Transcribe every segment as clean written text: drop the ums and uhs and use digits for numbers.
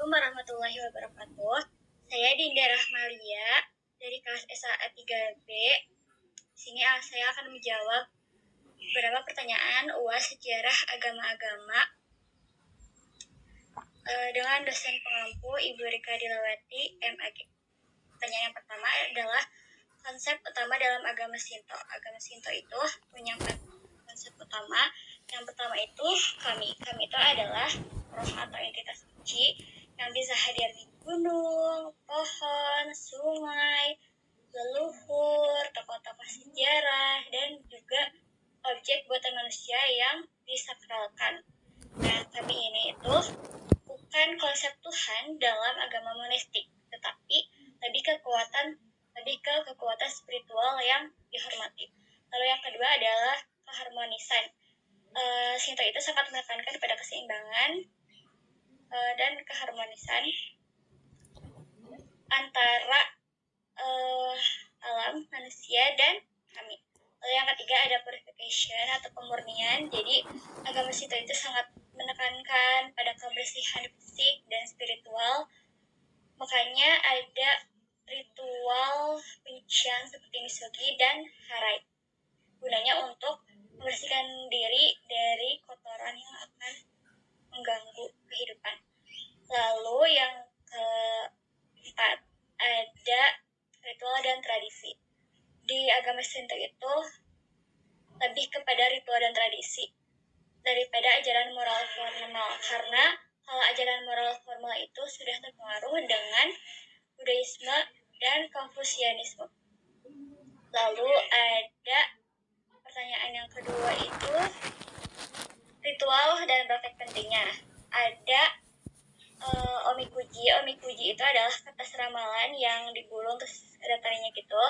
Assalamualaikum warahmatullahi wabarakatuh. Saya Dinda Rahmalia dari kelas SAA 3B. Di sini saya akan menjawab beberapa pertanyaan UAS sejarah agama-agama dengan dosen pengampu Ibu Rika Dilawati, MAG. Pertanyaan yang pertama adalah konsep utama dalam agama Shinto. Agama Shinto itu punya 4 konsep utama. Yang pertama itu kami. Kami itu adalah roh atau entitas suci yang bisa hadir di gunung, pohon, sungai, leluhur, tokoh-tokoh sejarah, dan juga objek buatan manusia yang disakralkan. Nah, kami ini itu bukan konsep Tuhan dalam agama monistik, tetapi lebih ke kekuatan spiritual yang dihormati. Lalu yang kedua adalah keharmonisan. Shinto itu sangat menekankan pada keseimbangan dan keharmonisan antara alam, manusia, dan kami. Lalu yang ketiga ada purification atau pemurnian. Jadi agama Shinto itu sangat menekankan pada kebersihan fisik dan spiritual. Makanya ada ritual penyucian seperti misogi dan harai. Gunanya untuk membersihkan diri dari kotoran yang akan mengganggu kehidupan. Lalu yang keempat ada ritual dan tradisi. Di agama Shinto itu lebih kepada ritual dan tradisi daripada ajaran moral formal, karena kalau ajaran moral formal itu sudah terpengaruh dengan Buddhisme dan Konfusianisme. Lalu ada pertanyaan yang kedua itu ritual dan praktek pentingnya. Ada omikuji. Omikuji itu adalah kertas ramalan yang digulung terus ada talinya gitu.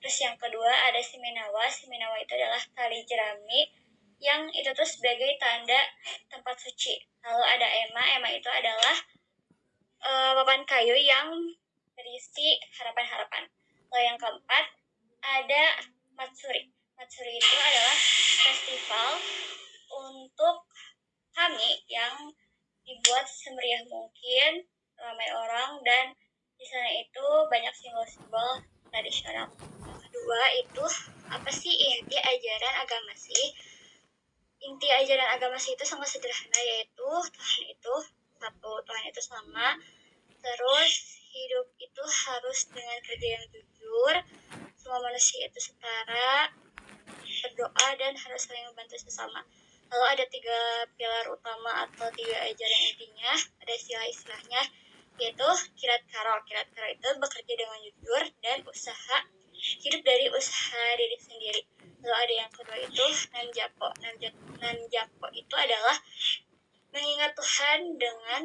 Terus yang kedua ada Shimenawa. Shimenawa itu adalah tali jerami yang itu tuh sebagai tanda tempat suci. Lalu ada ema. Ema itu adalah papan kayu yang berisi harapan-harapan. Lalu yang keempat ada Matsuri. Matsuri itu adalah festival untuk kami yang dibuat semeriah mungkin, ramai orang, dan di sana itu banyak simbol-simbol tradisional. Yang kedua itu apa sih inti ajaran agama sih? Inti ajaran agama sih itu sangat sederhana, yaitu Tuhan itu satu, Tuhan itu sama. Terus hidup itu harus dengan kerja yang jujur, semua manusia itu setara, berdoa, dan harus saling membantu sesama. Lalu ada 3 pilar utama atau 3 ajaran intinya, ada istilah-istilahnya, yaitu kirat karo. Kirat karo itu bekerja dengan jujur dan usaha, hidup dari usaha diri sendiri. Lalu ada yang kedua itu nanjapo. Nanjapo itu adalah mengingat Tuhan dengan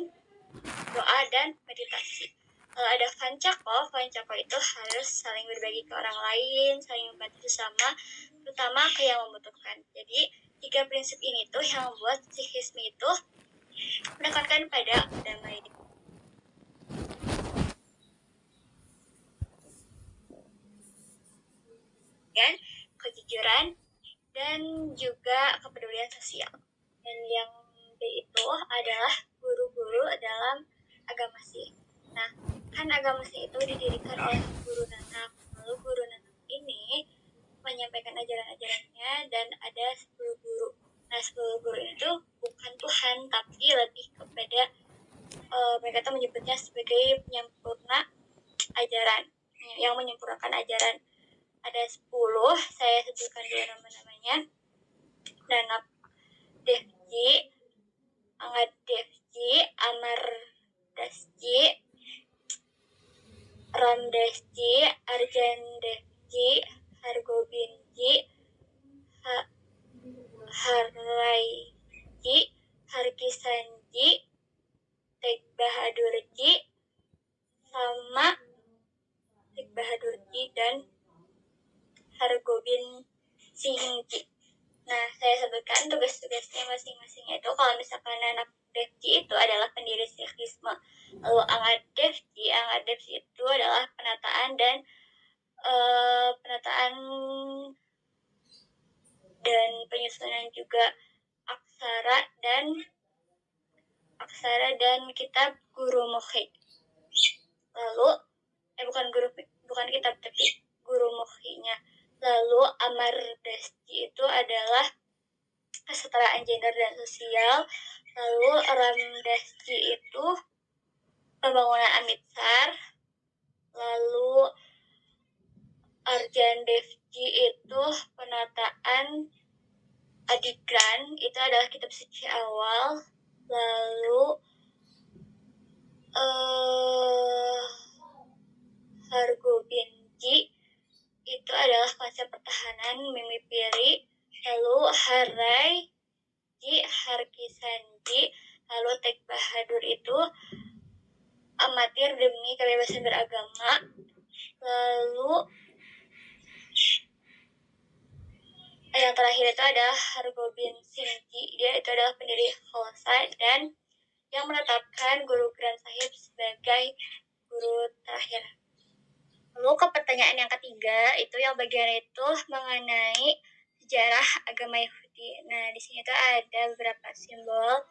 doa dan meditasi. Lalu ada Vancako. Vancako itu harus saling berbagi ke orang lain, saling membantu sesama, terutama ke yang membutuhkan. Jadi 3 prinsip ini tuh yang membuat Sikhisme itu menekankan pada damai, kejujuran, dan juga kepedulian sosial. Dan yang B itu adalah guru-guru dalam agama Sikh. Nah, kan agama Sikh itu didirikan oleh Guru Nanak. Lalu Guru Nanak ini menyampaikan ajaran-ajarannya dan ada 10 guru. Nah, 10 guru itu bukan Tuhan, tapi lebih kepada mereka tuh menyebutnya sebagai penyempurna ajaran, yang menyempurnakan ajaran. Ada 10, saya sebutkan dulu nama-namanya. Nanak Devji, Angad Devji, Amar Dasji, Ram Dasji, Arjan Devji, Hargobinji, Harraiji, Harkisanji, Teik Bahadurji, sama Teik Bahadurji dan Hargobind Singhji. Nah, saya sebutkan tugas-tugasnya masing-masing itu. Kalau misalkan Nanak Devji itu adalah pendiri Sikhisme. Lalu Angad Devji itu adalah penataan dan penyusunan juga aksara Bihara dan kitab Guru Mukhi. Lalu bukan kitab tapi Guru Mukhinya. Lalu Amardasji itu adalah kesetaraan gender dan sosial. Lalu Ramdasji itu pembangunan Amritsar. Lalu Arjan Devji itu penataan Adigran, itu adalah kitab suci awal. Lalu Hargobinji itu adalah konsep pertahanan Mimipiri. Lalu Haraiji Harkisanji. Lalu Tek Bahadur itu amatir demi kebebasan beragama. Lalu yang terakhir itu adalah Hargobind Singhji. Dia itu adalah pendiri Khalsa dan yang menetapkan Guru Granth Sahib sebagai guru terakhir. Lalu ke pertanyaan yang ketiga, itu yang bagian itu mengenai sejarah agama Yahudi. Nah, di sini tuh ada beberapa simbol.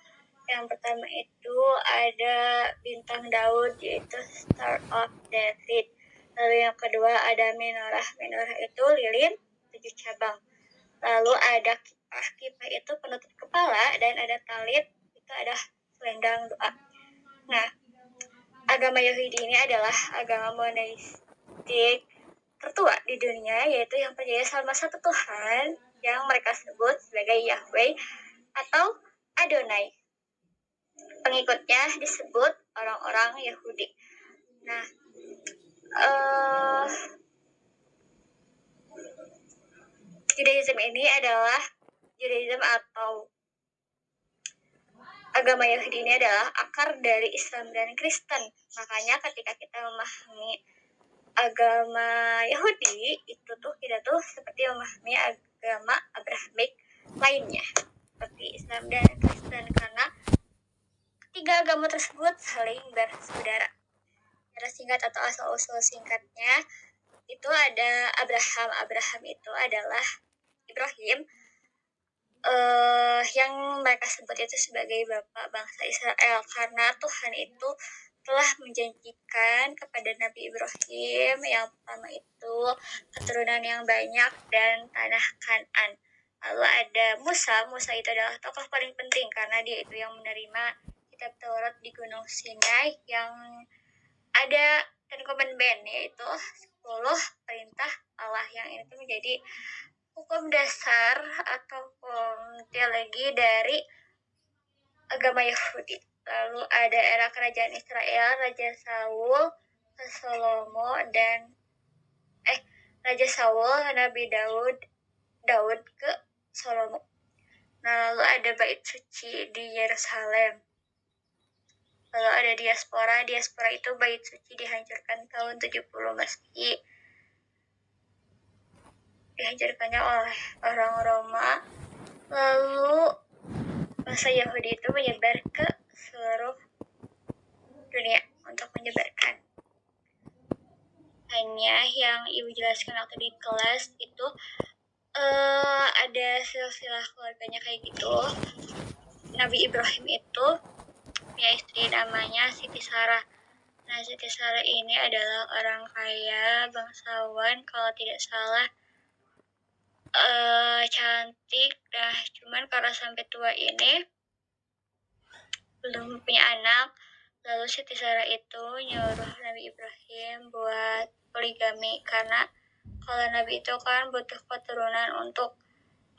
Yang pertama itu ada bintang Daud, yaitu Star of David. Lalu yang kedua ada menorah. Menorah itu lilin 7 cabang. Lalu ada kipah. Kipah itu penutup kepala, dan ada talit, itu ada selendang doa. Nah, agama Yahudi ini adalah agama monoteistik tertua di dunia, yaitu yang percaya sama satu Tuhan yang mereka sebut sebagai Yahweh atau Adonai. Pengikutnya disebut orang-orang Yahudi. Nah, Judaism ini adalah Judaism atau agama Yahudi ini adalah akar dari Islam dan Kristen. Makanya ketika kita memahami agama Yahudi, itu tuh kita tuh seperti memahami agama Abrahamik lainnya, seperti Islam dan Kristen, karena ketiga agama tersebut saling bersaudara. Secara singkat atau asal-usul singkatnya, itu ada Abraham. Abraham itu adalah Ibrahim, yang mereka sebut itu sebagai bapak bangsa Israel, karena Tuhan itu telah menjanjikan kepada Nabi Ibrahim yang pertama itu keturunan yang banyak dan tanah Kanaan. Lalu ada Musa. Musa itu adalah tokoh paling penting karena dia itu yang menerima kitab Taurat di Gunung Sinai yang ada Ten Commandment, yaitu 10 perintah Allah, yang itu menjadi hukum dasar atau teologi dari agama Yahudi. Lalu ada era kerajaan Israel, Raja Saul ke Salomo dan Raja Saul Nabi Daud ke Salomo. Nah, lalu ada bait suci di Yerusalem. Lalu ada diaspora. Diaspora itu bait suci dihancurkan tahun 70 Masehi. Dihancurkannya oleh orang Roma. Lalu masa Yahudi itu menyebar ke seluruh dunia untuk menyebarkan. Hanya yang ibu jelaskan waktu di kelas itu ada silsilah keluarganya kayak gitu. Nabi Ibrahim itu punya istri namanya Siti Sarah. Nah, Siti Sarah ini adalah orang kaya, bangsawan, kalau tidak salah cantik. Nah, cuman karena sampai tua ini belum punya anak. Lalu Siti Sarah itu nyuruh Nabi Ibrahim buat poligami, karena kalau Nabi itu kan butuh keturunan untuk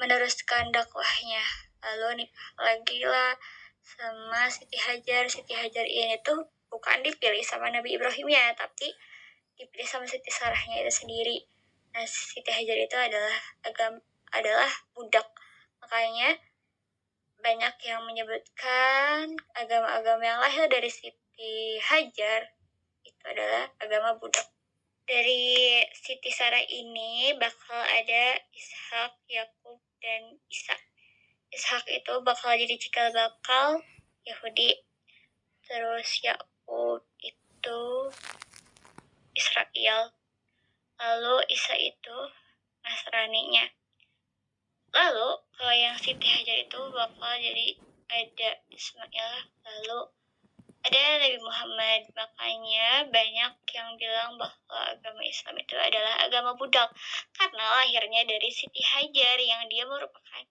meneruskan dakwahnya. Lalu nikah lagi lah sama Siti Hajar. Siti Hajar ini tuh bukan dipilih sama Nabi Ibrahimnya, tapi dipilih sama Siti Sarahnya itu sendiri. Nah, Siti Hajar itu adalah budak. Makanya banyak yang menyebutkan agama-agama yang lahir dari Siti Hajar itu adalah agama budak. Dari Siti Sarah ini bakal ada Ishak, Yakub, dan Isa. Ishak itu bakal jadi cikal bakal Yahudi. Terus Yakub itu Israel. Lalu Isa itu Nasraninya. Lalu kalau yang Siti Hajar itu bakal jadi ada Ismail. Lalu ada Nabi Muhammad. Makanya banyak yang bilang bahwa agama Islam itu adalah agama budak karena lahirnya dari Siti Hajar yang dia merupakan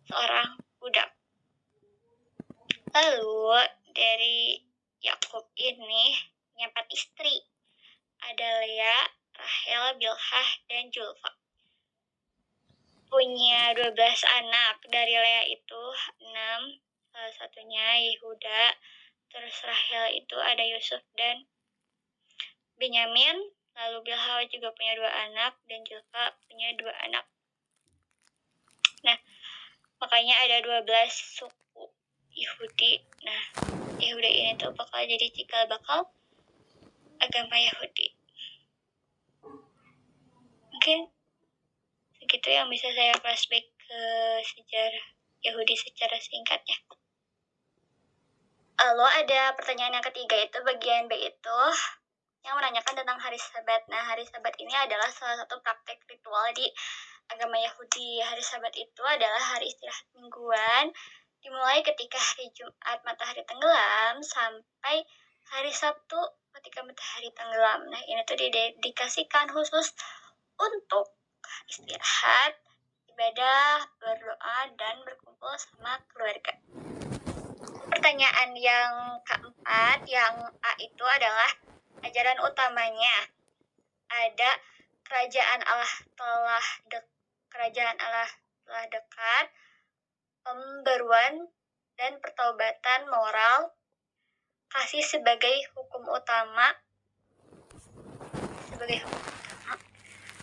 seorang budak. Lalu dari Yakub ini punya 4 istri. Ada Lea, Rahel, Bilhah, dan Julfa. Punya 12 anak. Dari Lea itu 6, salah satunya Yehuda. Terus Rahel itu ada Yusuf dan Benyamin. Lalu Bilhah juga punya 2 anak dan Julfa punya 2 anak. Nah, makanya ada 12 suku Yahudi. Nah, Yehuda ini tuh bakal jadi cikal bakal agama Yahudi. Mungkin segitu yang bisa saya flashback ke sejarah Yahudi secara singkatnya. Lalu ada pertanyaan yang ketiga, itu bagian B itu yang menanyakan tentang hari Sabat. Nah, hari Sabat ini adalah salah satu praktek ritual di agama Yahudi. Hari Sabat itu adalah hari istirahat mingguan, dimulai ketika hari Jumat matahari tenggelam sampai hari Sabtu ketika matahari tenggelam. Nah, ini tuh didedikasikan khusus untuk istirahat, ibadah, berdoa, dan berkumpul sama keluarga. Pertanyaan yang keempat, yang A itu adalah ajaran utamanya. Ada kerajaan Allah telah dekat, pembaruan dan pertaubatan moral, kasih sebagai hukum utama,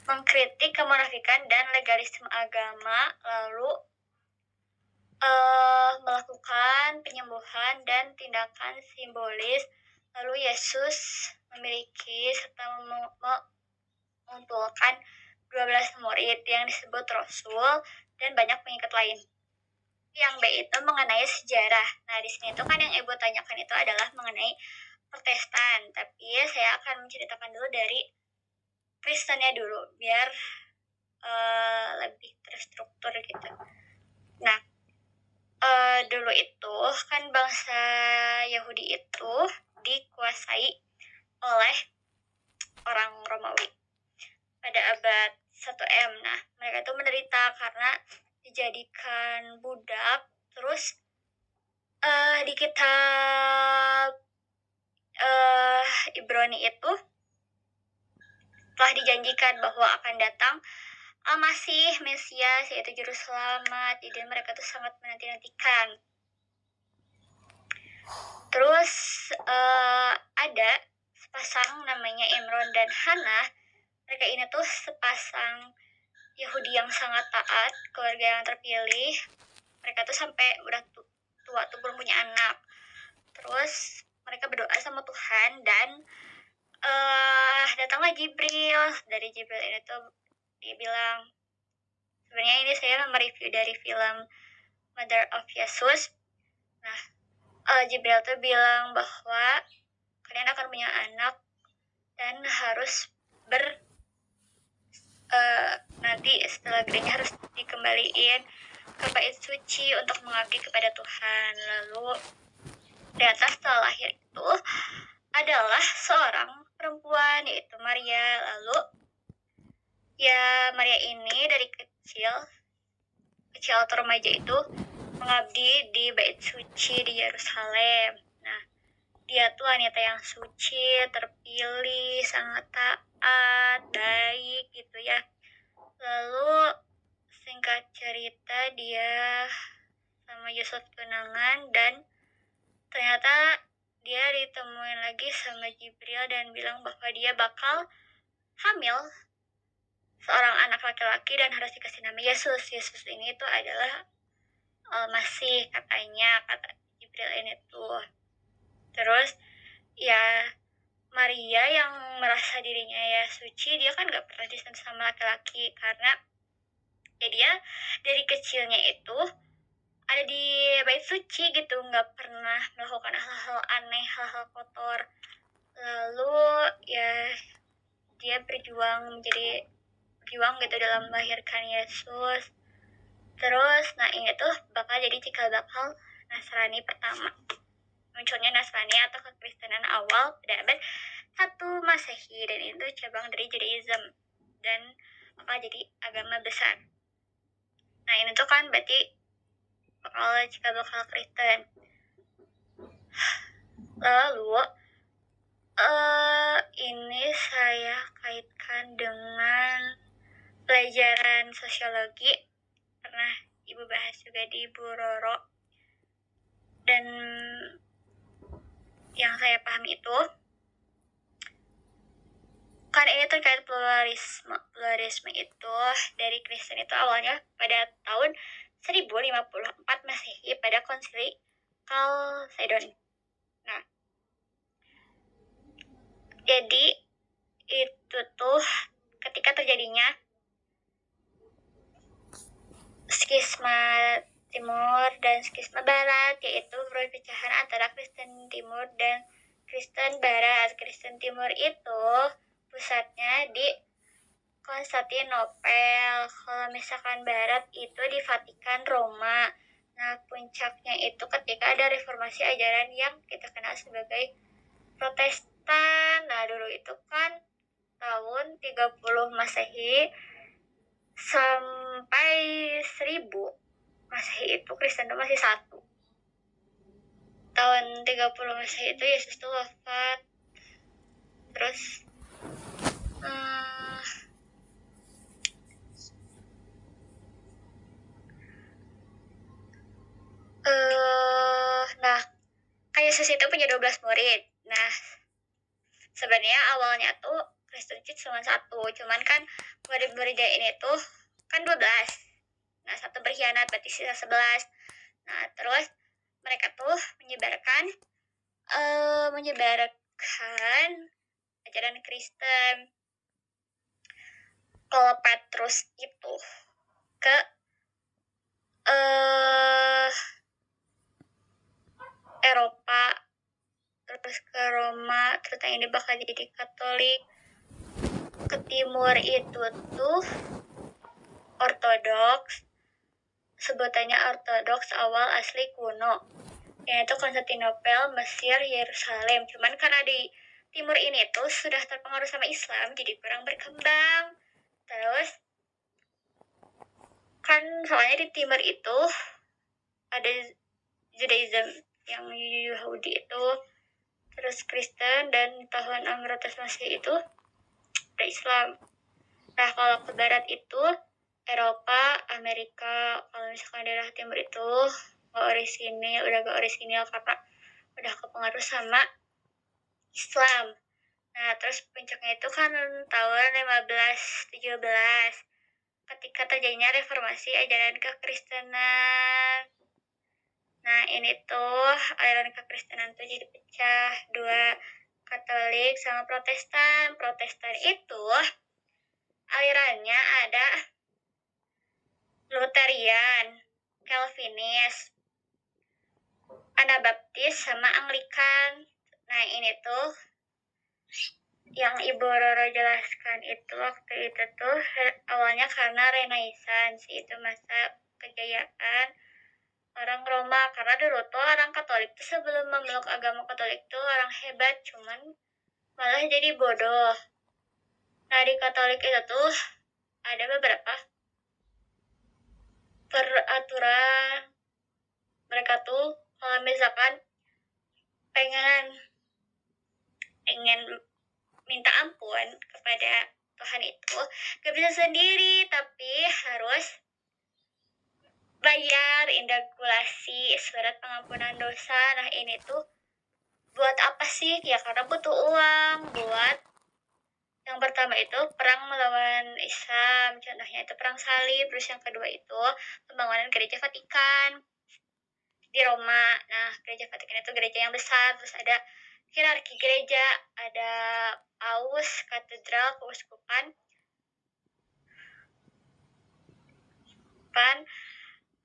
mengkritik kemunafikan dan legalisme agama, lalu melakukan penyembuhan dan tindakan simbolis. Lalu Yesus memiliki serta mengumpulkan 12 murid yang disebut Rasul dan banyak pengikut lain. Yang B itu mengenai sejarah. Nah, di sini tuh kan yang Ibu tanyakan itu adalah mengenai Protestan, tapi saya akan menceritakan dulu dari Kristennya dulu biar lebih terstruktur gitu. Nah, dulu itu kan bangsa Yahudi itu dikuasai oleh orang Romawi pada abad 1 M. Nah, mereka itu menderita karena dijadikan budak. Terus di kitab Ibrani itu telah dijanjikan bahwa akan datang Al-Masih, Mesias, yaitu Juru Selamat. Jadi mereka tuh sangat menanti-nantikan. Terus ada sepasang namanya Imron dan Hannah. Mereka ini tuh sepasang Yahudi yang sangat taat, keluarga yang terpilih. Mereka tuh sampai udah tua tuh belum punya anak. Terus mereka berdoa sama Tuhan dan datanglah Jibril. Dari Jibril ini tuh dia bilang, sebenarnya ini saya mereview dari film Mother of Jesus. Nah, Jibril tuh bilang bahwa kalian akan punya anak dan harus nanti setelah gedenya harus dikembaliin ke bait suci untuk mengabdi kepada Tuhan. Lalu ternyata setelah lahir itu adalah seorang perempuan, yaitu Maria. Lalu ya Maria ini dari kecil atau remaja itu mengabdi di bait suci di Yerusalem. Nah, dia tuh wanita yang suci, terpilih, sangat taat, baik gitu ya. Lalu singkat cerita dia sama Yusuf tunangan dan ternyata dia ditemuin lagi sama Jibril dan bilang bahwa dia bakal hamil seorang anak laki-laki dan harus dikasih nama Yesus. Yesus ini tuh adalah Masih, katanya, kata Jibril ini tuh. Terus ya Maria yang merasa dirinya ya suci, dia kan gak pernah disentuh sama laki-laki karena ya dia dari kecilnya itu ada di bait suci gitu, gak pernah melakukan hal-hal aneh, hal-hal kotor. Lalu ya dia berjuang gitu dalam melahirkan Yesus. Terus nah ini tuh bakal jadi cikal bakal Nasrani pertama. munculnya Nasrani atau kekristenan awal pada abad 1 Masehi, dan itu cabang dari Judaism dan bakal jadi agama besar. Nah ini tuh kan berarti bakal Kristen. Lalu ini saya kaitkan dengan pelajaran sosiologi, pernah ibu bahas juga di Bu Roro, dan yang saya pahami itu kan ini terkait pluralisme itu dari Kristen itu awalnya pada tahun 1054 Masehi pada konsili Chalcedon. Nah, jadi itu tuh ketika terjadinya skisma Timur dan skisma Barat, yaitu perpecahan antara Kristen Timur dan Kristen Barat. Kristen Timur itu pusatnya di Konstantinopel, kalau misalkan Barat itu di Vatikan Roma. Nah, puncaknya itu ketika ada reformasi ajaran yang kita kenal sebagai Protestan. Nah, dulu itu kan tahun 30 Masehi sampai 1000 Masehi itu Kristen itu masih satu. Tahun 30 Masehi itu Yesus tuh wafat. Terus nah, kan Yesus itu punya 12 murid. Nah, sebenarnya awalnya tuh Kristen itu cuma satu, cuman kan murid-muridnya ini tuh kan 12. Nah, satu berkhianat, berarti sisa 11. Nah, terus mereka tuh menyebarkan ajaran Kristen. Kalau Petrus itu ke Eropa, terus ke Roma, terus yang ini bakal jadi Katolik. Ke timur itu tuh Ortodoks, sebutannya Ortodoks awal asli kuno, yaitu Konstantinopel, Mesir, Yerusalem. Cuman karena di timur ini tuh sudah terpengaruh sama Islam, jadi kurang berkembang. Terus kan soalnya di timur itu ada Judaism yang Yahudi itu, terus Kristen, dan tahun 600 Masehi itu ada Islam. Nah, kalau ke barat itu Eropa, Amerika. Kalau misalkan daerah timur itu udah gak orisinil karena udah kepengaruh sama Islam. Nah, terus puncaknya itu kan tahun 1517 ketika terjadinya reformasi ajaran kekristenan. Nah, ini tuh aliran kekristenan tuh jadi pecah dua, Katolik sama Protestan. Protestan itu alirannya ada Lutherian, Calvinis, Anabaptis, sama Anglikan. Nah, ini tuh yang Ibu Roro jelaskan itu waktu itu tuh awalnya karena Renaissance, itu masa kejayaan orang Roma. Karena dulu tuh orang Katolik tuh sebelum memeluk agama Katolik tuh orang hebat, cuman malah jadi bodoh. Nah, di Katolik itu tuh ada beberapa peraturan. Mereka tuh kalau misalkan pengen minta ampun kepada Tuhan itu gak bisa sendiri, tapi harus bayar indakulasi surat pengampunan dosa. Nah, ini tuh buat apa sih? Ya karena butuh uang buat yang pertama itu perang melawan Islam, contohnya itu perang salib. Terus yang kedua itu pembangunan gereja Vatikan di Roma. Nah, gereja Vatikan itu gereja yang besar, terus ada hierarki gereja, ada paus, katedral, keuskupan,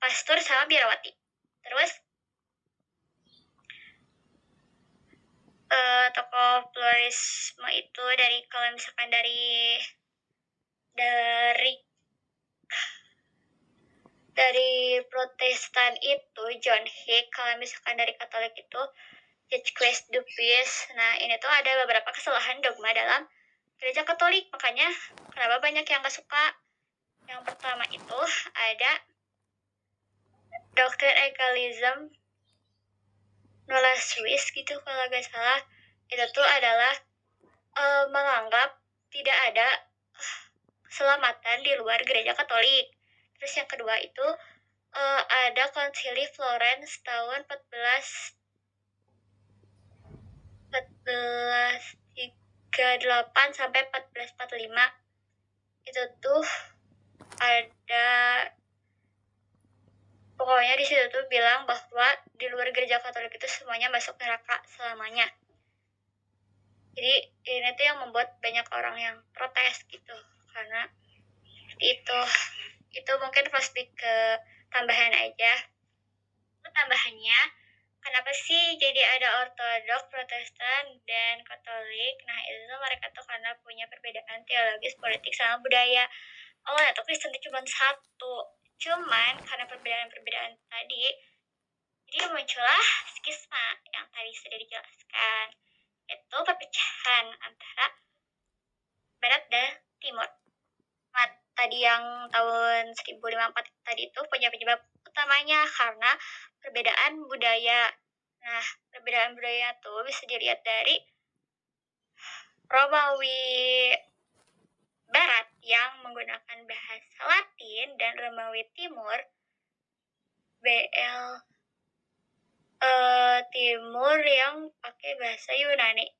pastor, sama biarawati. Terus tokoh pluralisme itu kalau misalkan dari Protestan itu John Hick. Kalau misalkan dari Katolik itu Jacques Dupuis. Nah, ini tuh ada beberapa kesalahan dogma dalam gereja Katolik, makanya kenapa banyak yang gak suka. Yang pertama itu ada doktrin egalism nula suis gitu kalau gak salah. Itu tuh adalah menganggap tidak ada keselamatan di luar gereja Katolik. Terus yang kedua itu ada konsili Florence tahun 1438 sampai 1445. Itu tuh ada pokoknya di situ tuh bilang bahwa di luar gereja Katolik itu semuanya masuk neraka selamanya. Jadi ini tuh yang membuat banyak orang yang protes gitu, karena itu mungkin flashback ke tambahan aja. Tambahannya, kenapa sih jadi ada Ortodok, Protestan, dan Katolik? Nah, itu mereka tuh karena punya perbedaan teologis, politik, sama budaya. Awalnya tuh Kristen itu cuma satu. Cuman karena perbedaan-perbedaan tadi, jadi muncullah skisma yang tadi sudah dijelaskan. Itu perpecahan antara Barat dan Timur. Tadi yang tahun 1054 tadi itu punya penyebab utamanya karena perbedaan budaya. Nah, perbedaan budaya tuh bisa dilihat dari Romawi Barat yang menggunakan bahasa Latin dan Romawi Timur Timur yang pakai bahasa Yunani.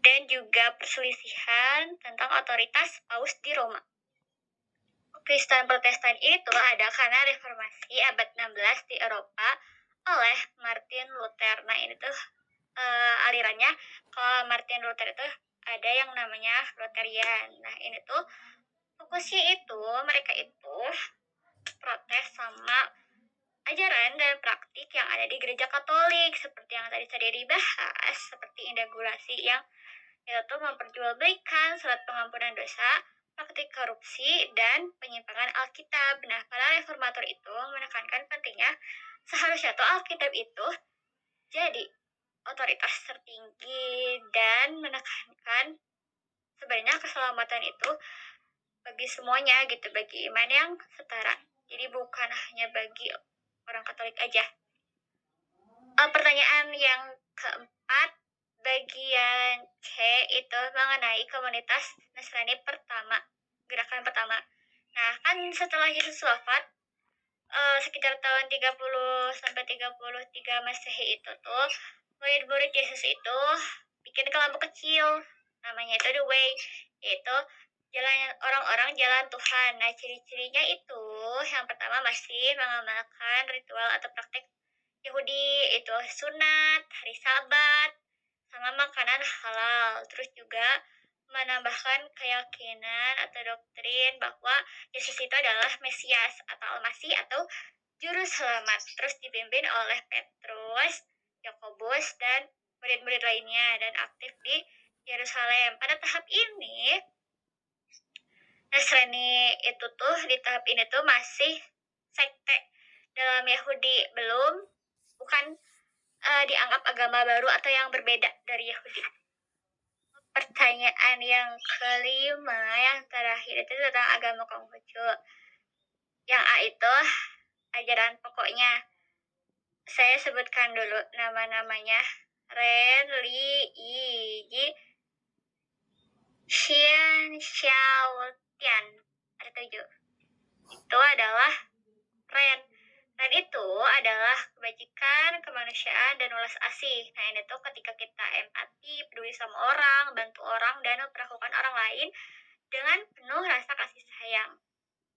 Dan juga perselisihan tentang otoritas Paus di Roma. Kristen Protestan itu ada karena reformasi abad 16 di Eropa oleh Martin Luther. Nah, ini tuh alirannya. Kalau Martin Luther itu ada yang namanya Lutherian. Nah, ini tuh fokusnya itu mereka itu protes sama ajaran dan praktik yang ada di gereja Katolik, seperti yang tadi saya dibahas, seperti indagulasi yang itu memperjualbelikan surat pengampunan dosa, praktik korupsi, dan penyimpangan Alkitab. Nah, para reformator itu menekankan pentingnya seharusnya tuh Alkitab itu jadi otoritas tertinggi dan menekankan sebenarnya keselamatan itu bagi semuanya gitu, bagi iman yang setara. Jadi bukan hanya bagi orang Katolik aja. Pertanyaan yang keempat, bagian C itu mengenai komunitas Nasrani pertama, gerakan pertama. Nah, kan setelah Yesus wafat, sekitar tahun 30 sampai 33 Masehi itu tuh, murid-murid Yesus itu bikin kelompok kecil, namanya itu The Way, yaitu jalan orang-orang jalan Tuhan. Nah, ciri-cirinya itu yang pertama masih mengamalkan ritual atau praktek Yahudi, itu sunat, hari Sabat, sama makanan halal. Terus juga menambahkan keyakinan atau doktrin bahwa Yesus itu adalah Mesias atau Almasih atau Juru Selamat. Terus dipimpin oleh Petrus, Yakobus, dan murid-murid lainnya dan aktif di Yerusalem. Pada tahap ini, Nasrani itu tuh di tahap ini tuh masih sekte dalam Yahudi, bukan dianggap agama baru atau yang berbeda dari Yahudi. Pertanyaan yang kelima, yang terakhir itu tentang agama Konghucu. Yang A itu ajaran pokoknya. Saya sebutkan dulu nama-namanya. Ren, Li, Yi, Ji, Xian, Xiao, Tian. Ada 7. Itu adalah Ren. Dan itu adalah kebajikan, kemanusiaan, dan welas asih. Nah, ini tuh ketika kita empati, peduli sama orang, bantu orang, dan memperlakukan orang lain dengan penuh rasa kasih sayang.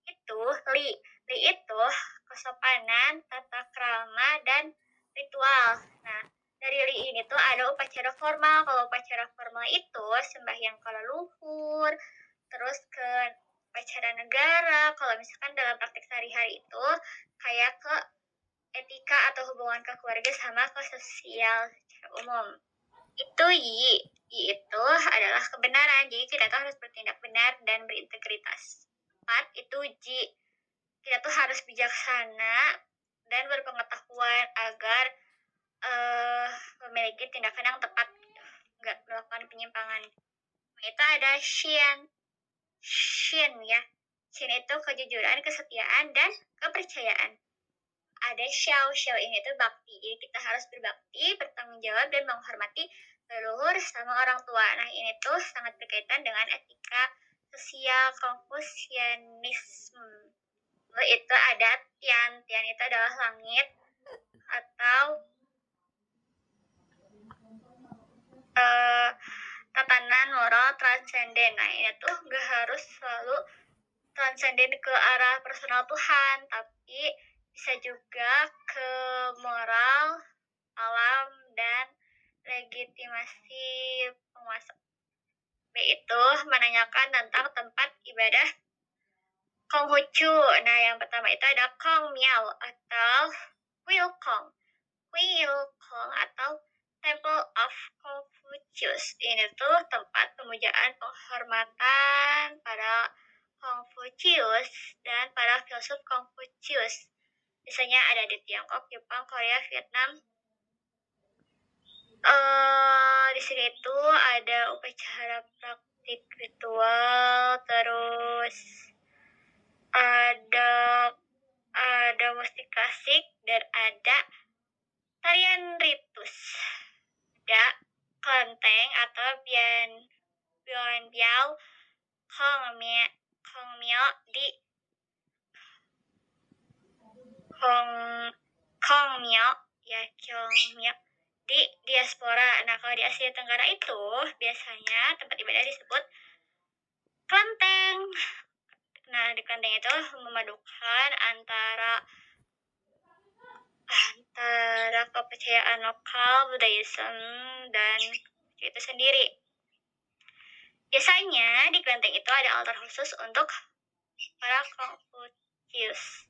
Itu Li. Li itu kesopanan, tata krama, dan ritual. Nah, dari Li ini tuh ada upacara formal. Kalau upacara formal itu sembahyang kala luhur, terus ke upacara negara. Kalau misalkan dalam praktik sehari-hari itu kayak ke etika atau hubungan ke keluarga sama ke sosial secara umum. Itu Yi. Yi itu adalah kebenaran. Jadi kita tuh harus bertindak benar dan berintegritas. 4 itu Ji. Kita tuh harus bijaksana dan berpengetahuan agar eh memiliki tindakan yang tepat gitu, nggak melakukan penyimpangan. Itu ada Shin ya. Shin itu kejujuran, kesetiaan, dan kepercayaan. Ada Xiao ini tuh bakti. Jadi kita harus berbakti, bertanggung jawab, dan menghormati leluhur sama orang tua. Nah ini tuh sangat berkaitan dengan etika sosial Konfusianisme. Lalu itu ada Tian. Tian itu adalah langit atau tatanan moral transenden. Nah ini tuh gak harus selalu transenden ke arah personal Tuhan, tapi bisa juga ke moral, alam, dan legitimasi penguasa. B itu menanyakan tentang tempat ibadah Konghucu. Nah yang pertama itu ada Kong Miao atau Wilkong. Wilkong atau Temple of Confucius. Ini tuh tempat pemujaan penghormatan pada Confucius dan para filsuf Confucius. Biasanya ada di Tiongkok, Jepang, Korea, Vietnam. Di sini itu ada upacara praktik ritual, terus ada musik klasik, dan ada tarian ritus. Ada kelenteng atau bian biao Kong Mio di Kong Mio ya Kong Mio di diaspora. Nah kalau di Asia Tenggara itu biasanya tempat ibadah disebut kelenteng. Nah di kelenteng itu memadukan antara kepercayaan lokal, Buddhism, dan itu sendiri. Biasanya di kelenteng itu ada altar khusus untuk para Confucius.